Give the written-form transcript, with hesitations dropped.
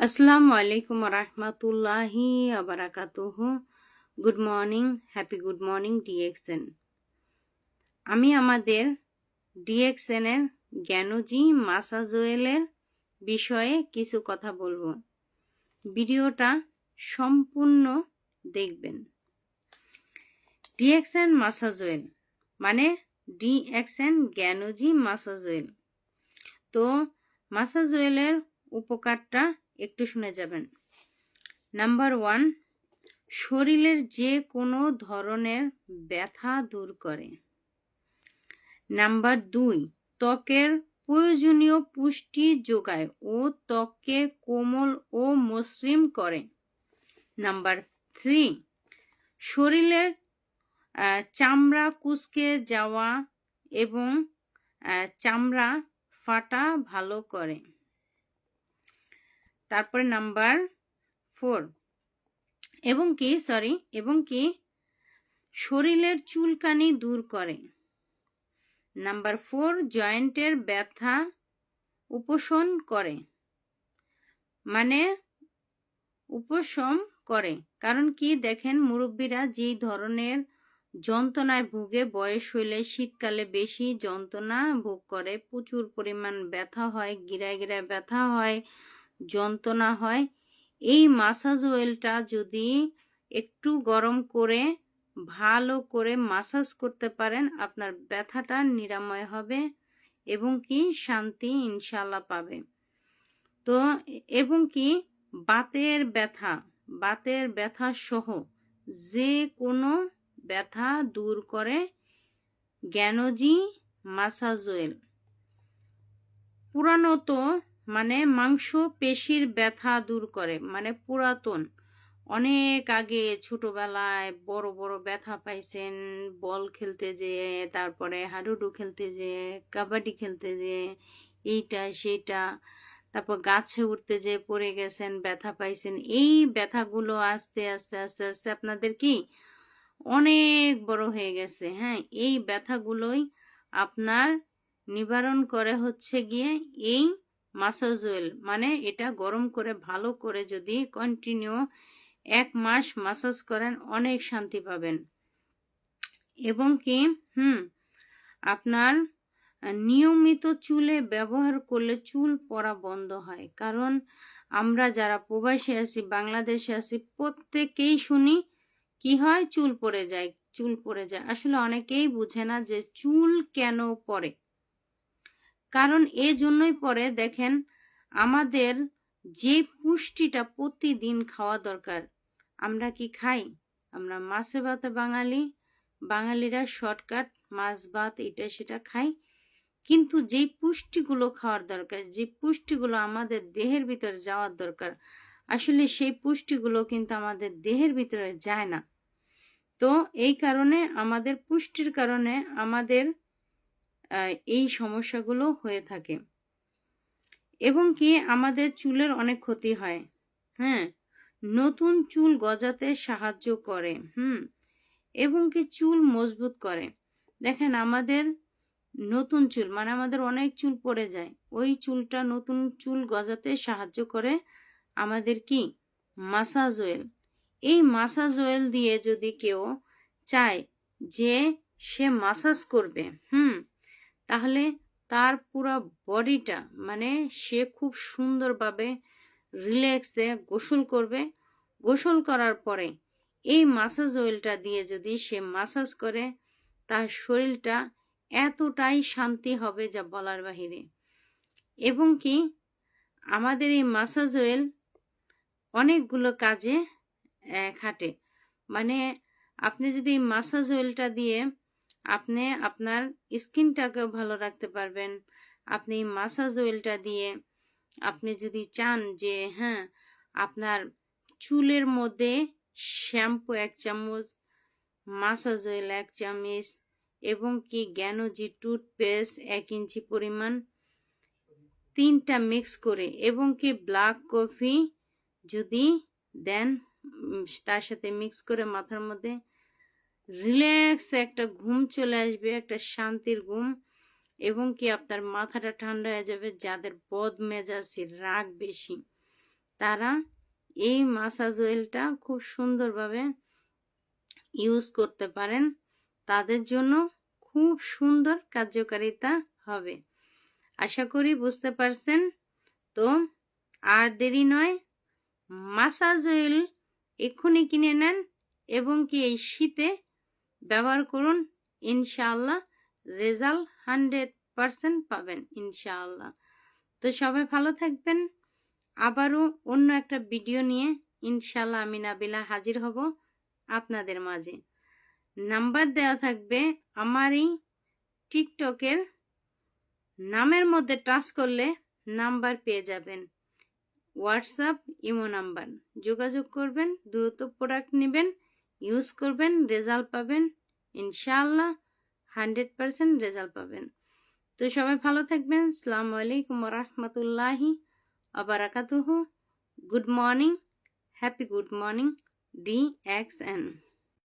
আসসালামু আলাইকুম রহমতুল্লাহি আবরাকাতুহু। Good morning, happy good morning DXN. আমি আমাদের ডিএক্সএনের জ্ঞানজি মাসাজওয়েলের বিষয়ে কিছু কথা বলবো। ভিডিওটা সম্পূর্ণ দেখবেন। ডিএক্সএন মাসাজওয়েল মানে ডিএক্সএন জ্ঞানজি মাসাজওয়েল। তো মাসাজওয়েলের উপকারটা একটু শুনে যাবেন। নাম্বার 1, শরীরের যে কোনো ধরনের ব্যথা দূর করে। নাম্বার 2, ত্বকের প্রয়োজনীয় পুষ্টি যোগায় ও ত্বককে কোমল ও মসৃণ করে। নাম্বার 3, শরীরের চামড়া কুঁচকে যাওয়া এবং চামড়া ফাটা ভালো করে। তারপরে নাম্বার 4, এবং কি শরীরের চুলকানি দূর করে। নাম্বার 4, জয়েন্টের ব্যথা উপশম করে, উপশম করে। কারণ কি দেখেন, মুরব্বীরা যেই ধরনের যন্ত্রণায় ভুগে, বয়স হইলে শীতকালে বেশি যন্ত্রণা ভোগ করে, প্রচুর পরিমাণ ব্যথা হয়, গিরায় গিরায় ব্যথা হয়, যন্ত্রণা হয়। এই মাসাজ অয়েলটা যদি একটু গরম করে ভালো করে মাসাজ করতে পারেন, আপনার ব্যথাটা নিরাময় হবে এবং কি শান্তি ইনশাআল্লাহ পাবে। তো এবং কি বাতের ব্যথা সহ যে কোনো ব্যথা দূর করে জ্ঞানজি মাসাজ অয়েল। পুরানত মাংস পেশির ব্যথা দূর করে, পুরাতন অনেক আগে ছোটবেলায় বড় বড় ব্যথা পাইছেন, বল খেলতে যেয়ে, তারপরে হাডুডু খেলতে যেয়ে, কাবাডি খেলতে যেয়ে, এইটা সেটা, তারপর গাছে উঠতে যেয়ে পড়ে গেছেন, ব্যথা পাইছেন। এই ব্যথাগুলো আস্তে আস্তে আস্তে আস্তে আপনাদের কি অনেক বড় হয়ে গেছে। হ্যাঁ, এই ব্যথাগুলোই আপনার নিবারণ করে হচ্ছে গিয়ে এই মাসাজ অয়েল। এটা গরম করে ভালো করে যদি কন্টিনিউ 1 মাস মাসাজ করেন, অনেক শান্তি পাবেন। এবং কি আপনার নিয়মিত চুলে ব্যবহার করলে চুল পড়া বন্ধ হয়। কারণ আমরা যারা প্রবাসী আছি, বাংলাদেশে আছি, প্রত্যেকেই শুনি কি হয়, চুল পড়ে যায়। আসলে অনেকেই বুঝে না যে চুল কেন পড়ে। কারণ এই জন্যই পড়ে, দেখেন আমাদের যে পুষ্টিটা প্রতিদিন খাওয়া দরকার, আমরা কি খাই? আমরা মাছে ভাতে বাঙালিরা শর্টকাট মাছ ভাত এটা সেটা খাই। কিন্তু যেই পুষ্টিগুলো খাওয়ার দরকার, যে পুষ্টিগুলো আমাদের দেহের ভিতরে যাওয়ার দরকার, আসলে সেই পুষ্টিগুলো কিন্তু আমাদের দেহের ভিতরে যায় না। তো এই কারণে আমাদের পুষ্টির কারণে আমাদের এই সমস্যাগুলো হয়ে থাকে। এবং কি আমাদের চুলের অনেক ক্ষতি হয়। হ্যাঁ, নতুন চুল গজাতে সাহায্য করে। এবং কি চুল মজবুত করে। দেখেন আমাদের নতুন চুল আমাদের অনেক চুল পড়ে যায়, ওই চুলটা নতুন চুল গজাতে সাহায্য করে আমাদের কি মাসাজ অয়েল। এই মাসাজ অয়েল দিয়ে যদি কেউ চায় যে সে মাসাজ করবে, তাহলে তার পুরো বডিটা সে খুব সুন্দরভাবে রিল্যাক্সে গোসল করবে। গোসল করার পরে এই মাসাজ অয়েলটা দিয়ে যদি সে মাসাজ করে, তার শরীরটা এতটাই শান্তি হবে যা বলার বাহিরে। এবং কি আমাদের এই মাসাজ অয়েল অনেকগুলো কাজে খাটে। আপনি যদি এই মাসাজ অয়েলটা দিয়ে আপনি আপনার স্কিনটাকেও ভালো রাখতে পারবেন। আপনি মাসাজ অয়েলটা দিয়ে আপনি যদি চান যে আপনার চুলের মধ্যে শ্যাম্পু 1 চামচ, মাসাজ অয়েল 1 চামচ, এবং কি জ্ঞানজি টুথপেস্ট 1 ইঞ্চি পরিমাণ, 3টা মিক্স করে, এবং কি ব্ল্যাক কফি যদি দেন তার সাথে মিক্স করে মাথার মধ্যে, রিল্যাক্স একটা ঘুম চলে আসবে, একটা শান্তির ঘুম। এবং কি আপনার মাথাটা ঠান্ডা হয়ে যাবে। যাদের বদ মেজাজি, রাগ বেশি, তারা এই মাসাজ অয়েলটা খুব সুন্দরভাবে ইউজ করতে পারেন। তাদের জন্য খুব সুন্দর কার্যকারিতা হবে। আশা করি বুঝতে পারছেন। তো আর দেরি নয়, মাসাজ অয়েল এক্ষুনি কিনে নেন এবং কি এই শীতে ব্যবহার করুন। ইনশাআল্লাহ রেজাল্ট 100% পাবেন ইনশাআল্লাহ। তো সবাই ভালো থাকবেন। আবারও অন্য একটা ভিডিও নিয়ে ইনশাআল্লাহ আমি নাবিলা হাজির হব আপনাদের মাঝে। নাম্বার দেওয়া থাকবে আমার এই টিকটকের নামের মধ্যে টাচ করলে নাম্বার পেয়ে যাবেন। হোয়াটসঅ্যাপ, ইমো নাম্বার যোগাযোগ করবেন। দ্রুত প্রোডাক্ট নেবেন, ইউজ করবেন, রেজাল্ট পাবেন ইনশাআল্লাহ। 100% রেজাল্ট পাবেন। তো সবাই ভালো থাকবেন। আসসালামু আলাইকুম ওয়া রাহমাতুল্লাহি ওয়া বারাকাতুহু। Good morning, happy good morning DXN।